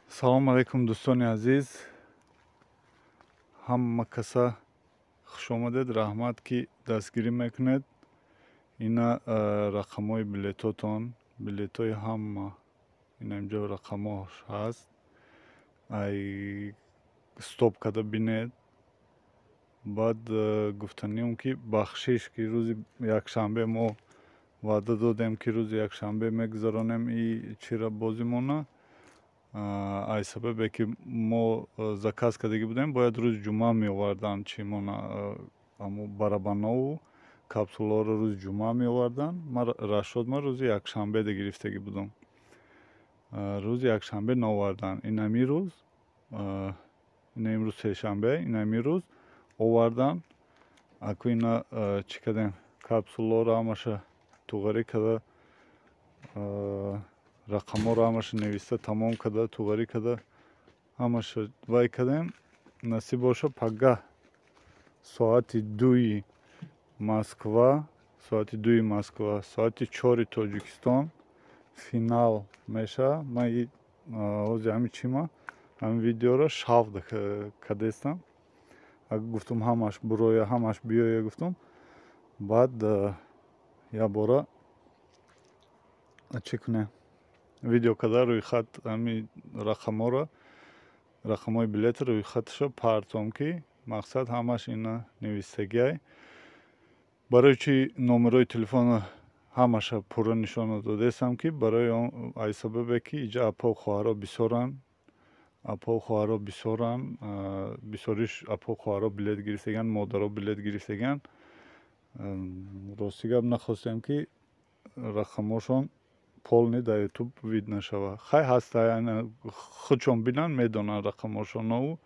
Салом алейкум дӯстони азиз. Ҳама каса хуш омадед. Раҳмат ки дастгирӣ мекунед. Ина рақамҳои билетотон, билетҳои ҳама ина инҷо рақамҳош ҳаст. Ай стоп карда бинед. Баъд гуфтаниём ки бахшиш ки рӯзи якшанбе мо ваъда додем ки рӯзи якшанбе мегузаронем и чира бозимона. Ай сабабе ки мо заказ кардагӣ будем, бояд рӯзи ҷумъа меовардан чимона аммо барабанову капсулаҳоро рӯзи ҷумъа меовардан. Расшодма рӯзи якшанбе гирифтагӣ будам. Рӯзи якшанбе наовардан. Инами рӯз ина имрӯз сешанбе, инами рӯз овардан. Аку ина чӣ кардем? Капсулаҳоро ҳамаша туғарӣ карда, рақамҳоро ҳамаша нависта, тамом карда, туғарӣ карда, ҳамаша вай кардем. Насиб боша пагаҳ соати 2 Москва, соати 4 Тоҷикистон финал меша. Ман ҳозир ҳамин чима ҳамин видеоро шавқ кардестам. Гуфтам ҳамаш буроя, ҳамаш биёя гуфтам. Баъд якбора чӣ кунем? Видео карда рӯйхат ҳамин рақамҳои билета рӯйхаташо партом ки мақсад ҳамаш ина навистагиай. Барои чӣ номерои телефона ҳамаша пурра нишона додестам ки барои он ай сабабе ки иҷа апҳо хоҳаро бисёран, бисёриш апҳо хоҳаро билет гирифтаган, модаро билет гирифтаган. Рости гап нахостем ки рақамҳошон полни дар ютуб вид нашава. Хай ҳаста худшон бинан медонанд рақамҳошонову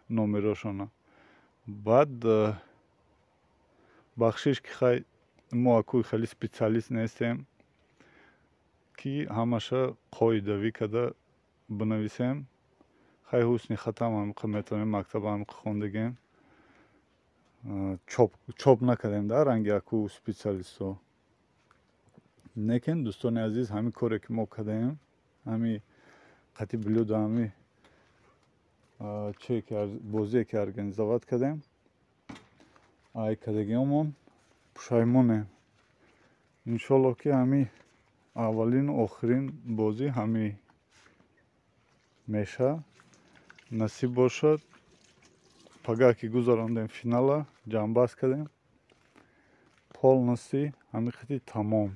номерошона. Баъд бахшиш ки хай мо акӯи хеле специалист нестем ки ҳамаша қоидавӣ карда бинависем. Хай ҳусни хатам ҳамиқа метавонем мактаба ҳамиқа хондагем. Чоп накардем да ранги аку специалистҳо. Лекин дӯстони азиз ҳамин коре ки мо кардаем, ҳамин қати блюда, ҳамин бозие ки организоват кардем, ай кардагиёмон пушаймонем. Иншоллоҳ ки ҳамин аввалину охирин бозӣ ҳамин меша. Насиб бошад. Пагаҳ ки гузарондем финала, ҷамъбаст кардем. Полностью ҳамин қати тамом.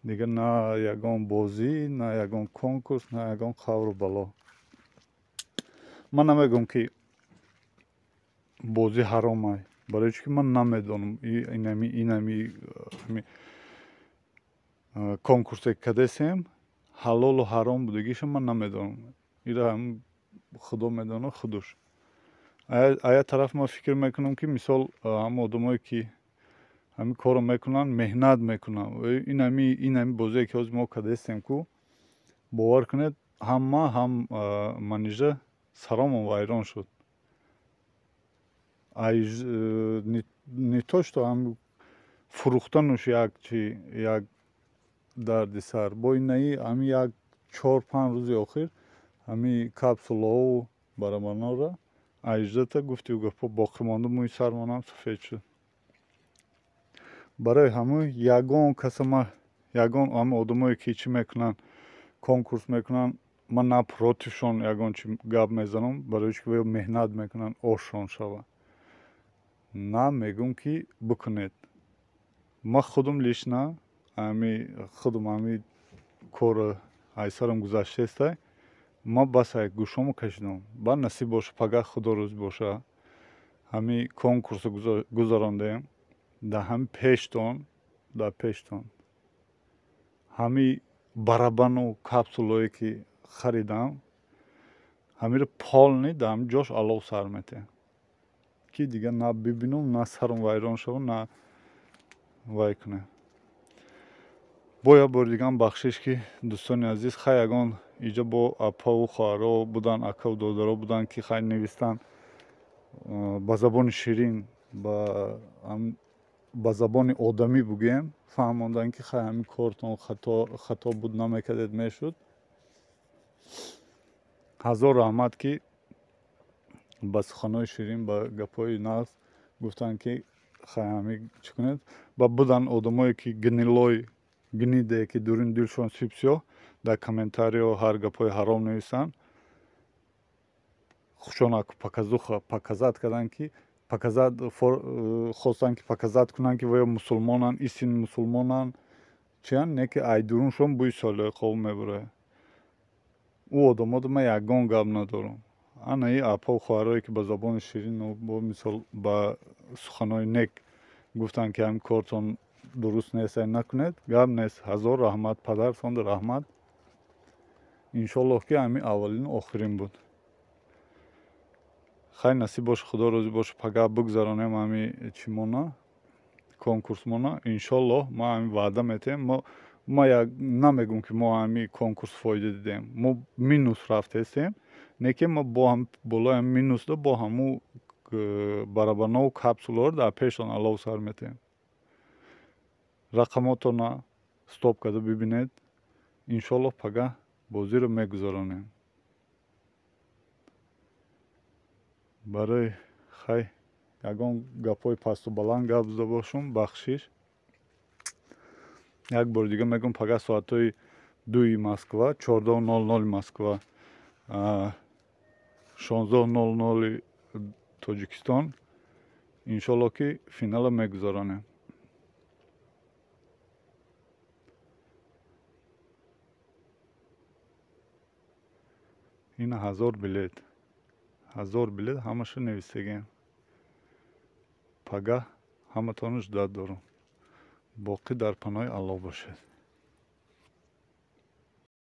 Дигар на ягон бозӣ, на ягон конкурс, на ягон қавру бало. Ман намегӯям ки бозӣ ҳаромай, барои чӣ ки ман намедонам инами конкурсе ки кардесем ҳалолу ҳаром будагиша ман намедонам. Ира худо медонад худуш. Ая тараф ман фикр мекунам ки мисол ҳам одамое ки ҳамин корро мекунанд, меҳнат мекунанд. Инами бозие ки ҳозир мо кардестем ку бовар кунед, ҳам ман, ҳам манижа саромон вайрон шуд. Не то что фурӯхтануш як дарди сар. Бо инаи ҳамин як 4-5 рӯзи охир ҳамин капсулаҳову барабанҳоро аҷдата гуфтиву гапҳо боқимонда мӯи сармонам сафед шуд. Барои ҳамун ягон каса ягон ҳамин одамое ки чӣ мекунанд, конкурс мекунанд, ман на протившон ягон чӣ гап мезанам, барои чӣ ки меҳнат мекунанд ошон шавад. На мегӯям ки бикунед. Ман худам лично ҳамин корро ай сарам гузаштестай. Ман бас гӯшамо кашидам. Баъд насиб боша пагаҳ худо рӯз боша ҳамин конкурсо гузарондем. Дар ҳамин пештон ҳамин барабану капсулое ки харидам, ҳамиро полни дар ҳамин ҷош алов сар метаҳем ки дигар на бибинам, на сарам вайрон шава, на вай кунем. Бо як бори дигар бахшиш ки дӯстони азиз хай ягон иҷа бо апаву хоҳаро буданд, акаву додаро буданд ки хай навистанд ба забони ширин, ба забони одамӣ бугӯем, фаҳмонданд ки хай ҳамин кортон хато буд, намекардед, мешуд. ҳазор раҳмат, ки ба суханои ширин, ба гапҳои нағз гуфтанд, ки хаями чӣ кунед. Ва буданд одамое, ки гнилой, гниде, ки дурин дилшон сипсиёҳ дар комментариҳо ҳар гапҳои ҳаром нависанд. хушонак показат карданд, ки хостанд, ки показат кунанд, ки вая мусулмонанд, истин мусулмонанд, чиянд, не ки ай дуруншон бӯи солиҳои қавм мебарад. ӯ одамода ман ягон гап надорам. ана и апа хоҳарое, ки ба забони ширин бо мисол ба суханои нек гуфтанд, ки ҳамин кортон дуруст нест, накунед, гап нест. ҳазор раҳмат, падарсонда раҳмат. иншоаллоҳ, ки ҳамин аввалин охирин буд. хай насиб боша, худо розӣ боша, пагаҳ бигзаронем ҳамин чимона, конкурсмона. иншоаллоҳ ман ҳамин ваъда метаҳем. ма намегӯм, ки мо ҳамин конкурс фоида дидем. мо минус рафтаестем, не ки мо бо болои ҳамин минусда бо ҳамун барабарнову капсулаҳоро дар пешон алов сар метаҳем. рақамотона стоп карда бибинед. иншоаллоҳ пагаҳ бозиро мегузаронем. барои хай ягон гапҳои пасту баланд гап зада бошум, бахшиш. як бори дига мегӯм, пагаҳ соатҳои 2 Москва, 14:00 Москва, 16:00 Тоҷикистон, иншоаллоҳ, ки финала мегузаронем. ина 1000 билет. 1000 билет ҳамаша навистагиам. пагаҳ ҳаматонро ждат дорам. боқӣ дар паноҳи Аллоҳ бошед.